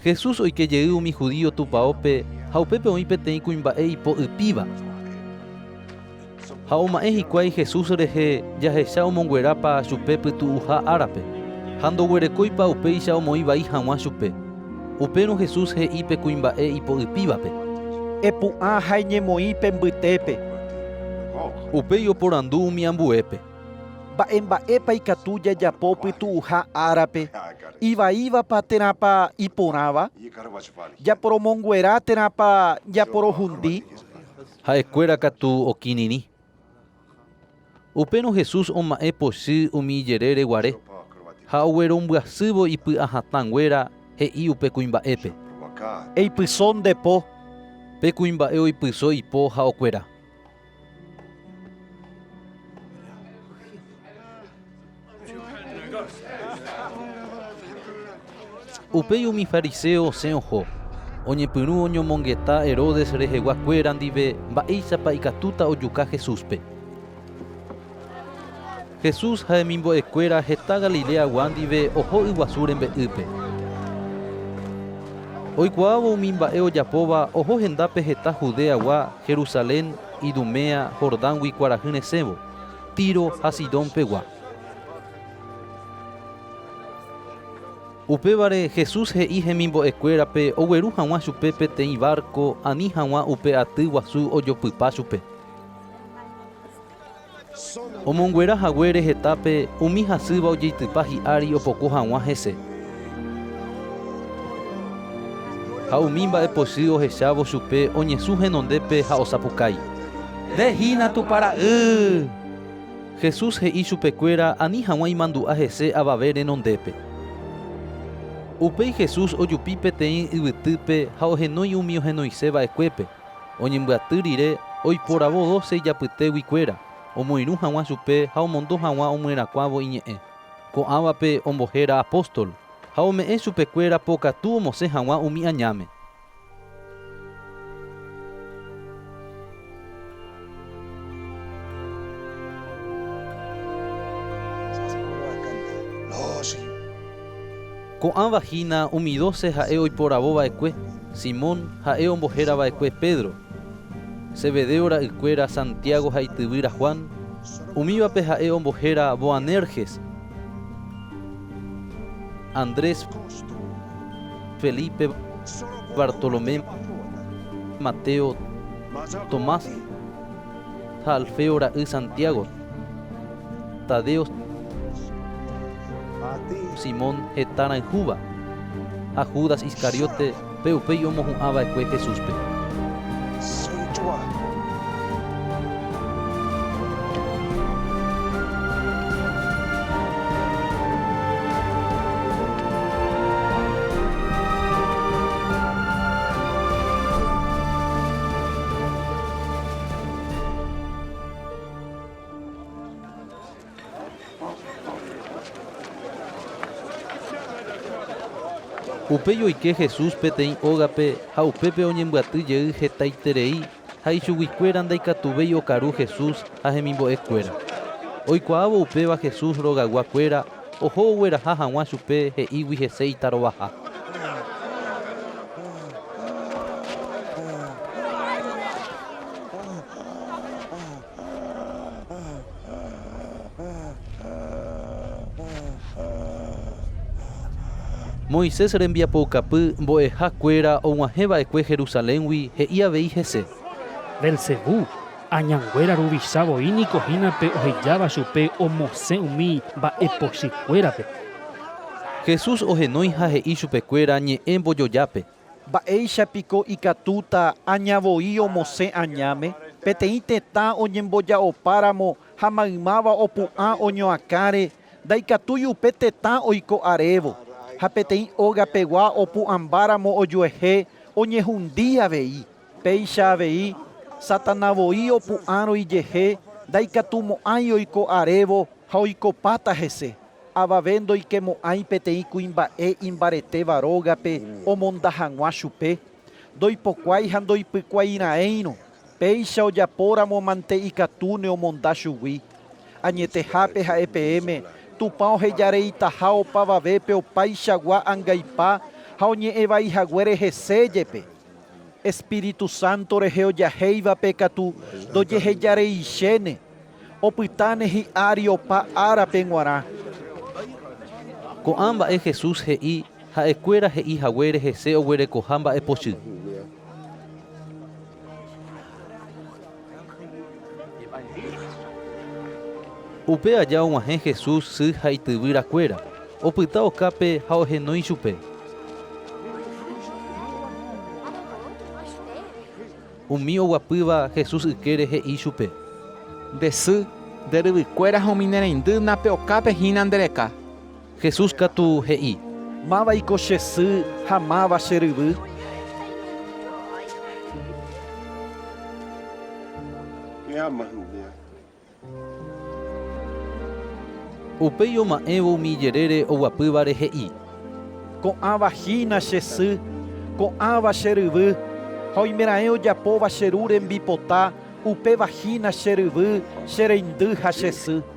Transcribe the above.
Jesús oike mi judío tupaope, haupepe oípeteĩ kuimba'e ipo ipíva. Ha oma'ẽ hikuái Jesús rehe jahecha omonguerápa chupe pytu'uha árape. Ha ndoguerekóipa upéicha omoĩ vai hag̃ua chupe. Upérõ Jesús he'ípe kuimba'e ipo ipívape. Epu'ã ha eñemoĩ mbytépe. Upéi oporandu umi ambuépe. Mba'emba'épa ikatu jajapo pytu'uha árape. Ivaíva térãpa iporãva. Japoromonguera térãpa japorohundi. Ha'ekuéra katu okínini. Upérõ Jesús oma'ẽ pochy umi ijerére guare. Ha oguerombyasývo ipy'ahatãnguéra he'i upe kuimba'épe. Eipyso ndepo. Pe kuimba'e oipyso ipo ha okuera. Upéi umi fariseo osẽ oho. Oñepyrũ oñomongeta Herodes reheguakuéra ndive mba'éichapa ikatúta ojuka Jesúspe. Jesús ha hemimbo'ekuéra heta Galileagua ndive oho yguasu rembe'ýpe. Oikuaávo umi mba'e ojapóva oho hendápe heta Judeagua, Jerusalén, Idumea, Jordãgui kuarahy resẽvo, Tiro ha Sidón pegua. Upévare Jesús he'i hemimbo'ekuérape ogueru hag̃ua chupe peteĩ barco ani hag̃ua upe aty guasu ojopypa chupe. Omonguerahaguére hetápe umi hasýva ojeitypa hi'ári opoko hag̃ua hese. Ha umi mba'epochy ohechávo chupe oñesũ henondépe ha osapukái. Ndehína tupara'y. Jesús he'i chupekuéra ani hag̃ua imandu'a hese avave renondépe. Upéi Jesús ojupi peteĩ yvytýpe ha ohenói umi ohenoiseva'ekuépe. Oñembyaty rire oiporavo 12 ijapytéguikuéra. Omoirũ hag̃ua chupe ha omondo hag̃ua omyrakuãvo iñe'ẽ. Ko'ãvape ombohéra apóstol. Ha ome'ẽ chupekuéra pokatu omosẽ hag̃ua umi añáme. Ko'ãvahína umi 12 ha'e oiporavova'ekue. Simón ha'e ombohérava'ekue Pedro. Zebedeo ra'ykuéra Santiago ha ityvýra Juan. Umívape ha'e ombohéra Boanerges, Andrés, Felipe, Bartolomé, Mateo, Tomás ha Alfeo ra'y Santiago, Tadeo, Simón heta rayhúva ha Judas Iscariote pe upéi omohu'ãva'ekue Jesúspe. Upéi oike Jesús peteĩ ógape ha upépe oñembyatyjey hetaiterei ha ichuguikuéra ndaikatuvéi okaru Jesús ha hemimbo'ekuéra. Oikuaávo upéva Jesús rogaguakuéra oho ogueraha hag̃ua chupe he'ígui hese itarovaha. Moisés rembiapokapy mbo'ehakuéra og̃uahẽva'ekue Jerusaléngui he'i avei hese. Belzebú, añanguéra ruvichávo'i nikohínape ohejáva chupe omosẽ umi mba'epochykuérape. Jesús ohenói ha he'i chupekuéra ñe'ẽ mbojojápe. Mba'éichapiko ikatúta añavoi omosẽ añáme. Peteĩ tetã oñemboja'opáramo ha maymáva opu'ã oñoakáre ndaikatúi upe tetã oiko arévo. Ha peteĩ ógapegua opu'ãmbáramo ojuehe oñehundi avei. Péicha avei Satanavoi opu'ãrõ ijehe ndaikatumo'ãi oiko arévo ha oikopáta hese. Avave ndoikemo'ãi peteĩ kuimba'e imbaretéva rógape omonda hag̃ua chupe. Ndoipokuái ha ndoipykuaira'ẽirõ. Péicha ojapóramo mante ikatu neomonda chugui. Añetehápe ha EPM Tupã ohejareitaha opavavépe opaichagua angaipa ha oñe'ẽvaihaguére heséjepe. Espíritu Santo reheojahéivape katu ndojehejareichéne. Opytáne hi'ári opa árape g̃uarã. Ko'ã mba'e Jesús he'i ha'ekuéra he'ihaguére hese oguerekoha mba'epochy. Upe aja og̃uahẽ Jesús sy ha ityvyrakuéra. Opyta okápe ha ohenói chupe. Umi oguapýva Jesús ykére he'i chupe. Ndesy nderyvykuéra homine reindynape okápe hína ndereka. Jesús katu he'i. Mávaiko che sy ha máva che ryvy. Upéi oma'ẽvo umi jerére oguapývare he'i. Ko'ãvahína che sy, ko'ãva che ryvy. Ha oimeraẽ ojapóva che ru rembipota upevahína che ryvy, che reindy ha che sy.